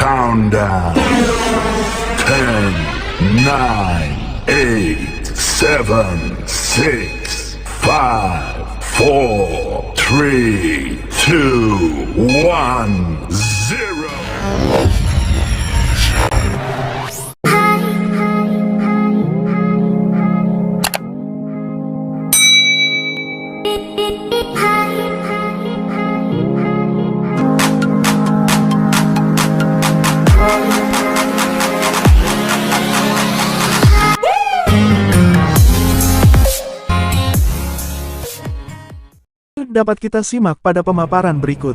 Countdown. 10, 9, 8, 7, 6, 5, 4, 3, 2, 1, 0. Dapat kita simak pada pemaparan berikut.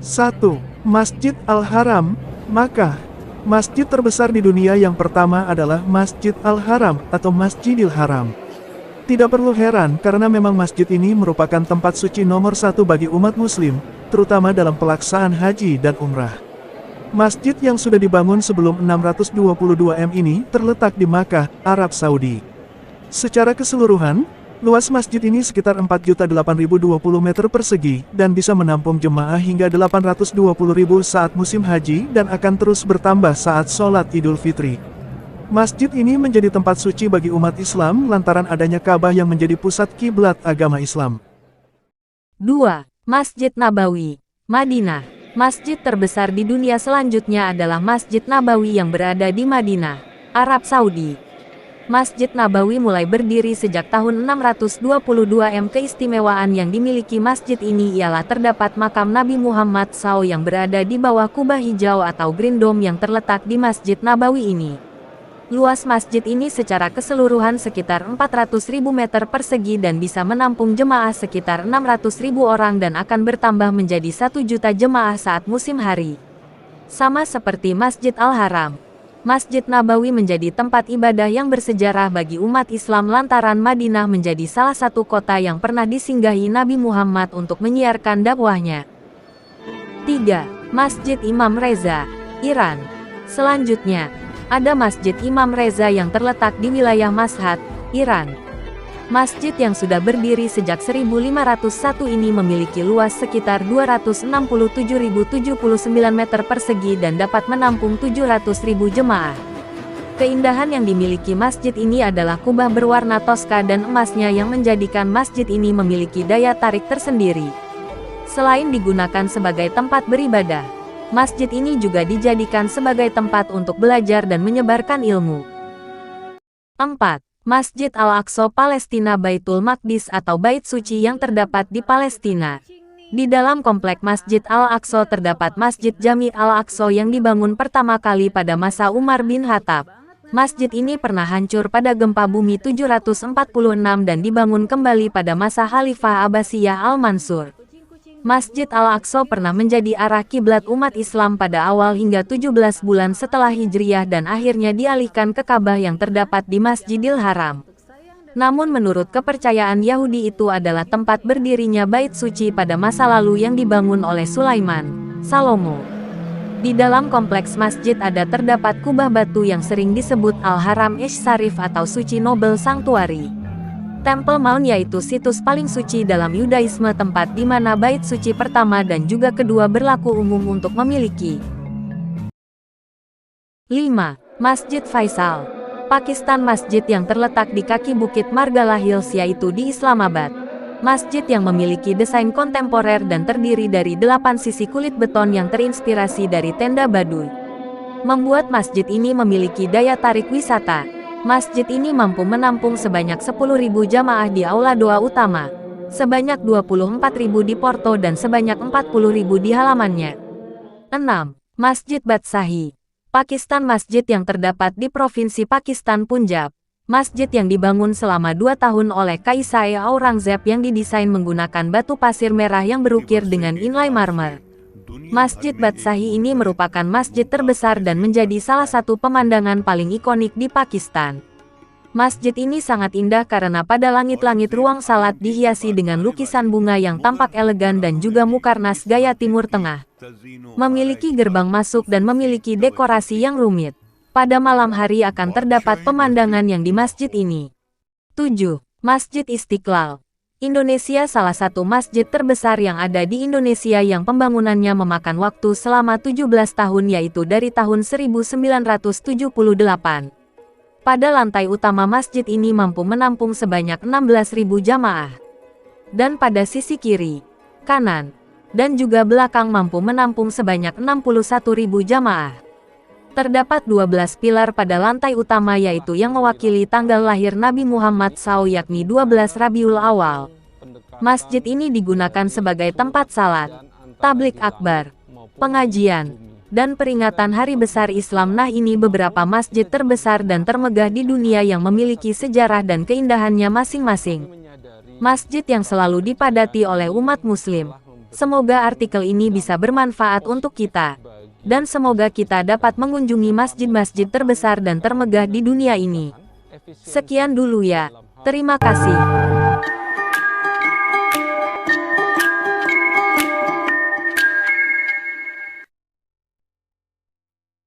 1. Masjid Al-Haram, Makkah. Masjid terbesar di dunia yang pertama adalah Masjid Al-Haram atau Masjidil Haram. Tidak perlu heran karena memang masjid ini merupakan tempat suci nomor satu bagi umat muslim, terutama dalam pelaksanaan haji dan umrah. Masjid yang sudah dibangun sebelum 622 M ini terletak di Makkah, Arab Saudi. Secara keseluruhan, luas masjid ini sekitar 4.008.020 meter persegi dan bisa menampung jemaah hingga 820.000 saat musim haji dan akan terus bertambah saat sholat Idul Fitri. Masjid ini menjadi tempat suci bagi umat Islam lantaran adanya Ka'bah yang menjadi pusat kiblat agama Islam. 2. Masjid Nabawi, Madinah. Masjid terbesar di dunia selanjutnya adalah Masjid Nabawi yang berada di Madinah, Arab Saudi. Masjid Nabawi mulai berdiri sejak tahun 622 M. Keistimewaan yang dimiliki masjid ini ialah terdapat makam Nabi Muhammad SAW yang berada di bawah kubah hijau atau Green Dome yang terletak di Masjid Nabawi ini. Luas masjid ini secara keseluruhan sekitar 400.000 meter persegi dan bisa menampung jemaah sekitar 600.000 orang dan akan bertambah menjadi 1 juta jemaah saat musim hari. Sama seperti Masjid Al-Haram, Masjid Nabawi menjadi tempat ibadah yang bersejarah bagi umat Islam lantaran Madinah menjadi salah satu kota yang pernah disinggahi Nabi Muhammad untuk menyiarkan dakwahnya. 3. Masjid Imam Reza, Iran. Selanjutnya, ada Masjid Imam Reza yang terletak di wilayah Mashhad, Iran. Masjid yang sudah berdiri sejak 1501 ini memiliki luas sekitar 267.079 meter persegi dan dapat menampung 700.000 jemaah. Keindahan yang dimiliki masjid ini adalah kubah berwarna toska dan emasnya yang menjadikan masjid ini memiliki daya tarik tersendiri. Selain digunakan sebagai tempat beribadah, masjid ini juga dijadikan sebagai tempat untuk belajar dan menyebarkan ilmu. 4. Masjid Al-Aqsa Palestina Baitul Maqdis atau Bait Suci yang terdapat di Palestina. Di dalam komplek Masjid Al-Aqsa terdapat Masjid Jami Al-Aqsa yang dibangun pertama kali pada masa Umar bin Khattab. Masjid ini pernah hancur pada gempa bumi 746 dan dibangun kembali pada masa Khalifah Abbasiyah Al-Mansur. Masjid Al-Aqsa pernah menjadi arah kiblat umat Islam pada awal hingga 17 bulan setelah Hijriyah dan akhirnya dialihkan ke Ka'bah yang terdapat di Masjidil Haram. Namun menurut kepercayaan Yahudi itu adalah tempat berdirinya bait suci pada masa lalu yang dibangun oleh Sulaiman, Salomo. Di dalam kompleks masjid ada terdapat kubah batu yang sering disebut Al-Haram Ish-Sharif atau Suci Noble Sanctuary. Temple Mount yaitu situs paling suci dalam Yudaisme, tempat di mana bait suci pertama dan juga kedua berlaku umum untuk memiliki. 5. Masjid Faisal, Pakistan. Masjid yang terletak di kaki bukit Margala Hills yaitu di Islamabad. Masjid yang memiliki desain kontemporer dan terdiri dari 8 sisi kulit beton yang terinspirasi dari tenda Baduy, membuat masjid ini memiliki daya tarik wisata. Masjid ini mampu menampung sebanyak 10.000 jamaah di aula doa utama, sebanyak 24.000 di porto dan sebanyak 40.000 di halamannya. 6. Masjid Badsahi, Pakistan. Masjid yang terdapat di Provinsi Pakistan Punjab. Masjid yang dibangun selama 2 tahun oleh Kaisar Aurangzeb yang didesain menggunakan batu pasir merah yang berukir dengan inlay marmer. Masjid Badsahi ini merupakan masjid terbesar dan menjadi salah satu pemandangan paling ikonik di Pakistan. Masjid ini sangat indah karena pada langit-langit ruang salat dihiasi dengan lukisan bunga yang tampak elegan dan juga mukarnas gaya Timur Tengah. Memiliki gerbang masuk dan memiliki dekorasi yang rumit. Pada malam hari akan terdapat pemandangan yang di masjid ini. 7. Masjid Istiqlal, Indonesia salah satu masjid terbesar yang ada di Indonesia yang pembangunannya memakan waktu selama 17 tahun yaitu dari tahun 1978. Pada lantai utama masjid ini mampu menampung sebanyak 16.000 jamaah. Dan pada sisi kiri, kanan, dan juga belakang mampu menampung sebanyak 61.000 jamaah. Terdapat 12 pilar pada lantai utama yaitu yang mewakili tanggal lahir Nabi Muhammad SAW yakni 12 Rabiul Awal. Masjid ini digunakan sebagai tempat salat, tablik akbar, pengajian, dan peringatan hari besar Islam. Nah, ini beberapa masjid terbesar dan termegah di dunia yang memiliki sejarah dan keindahannya masing-masing. Masjid yang selalu dipadati oleh umat muslim. Semoga artikel ini bisa bermanfaat untuk kita. Dan semoga kita dapat mengunjungi masjid-masjid terbesar dan termegah di dunia ini. Sekian dulu ya. Terima kasih.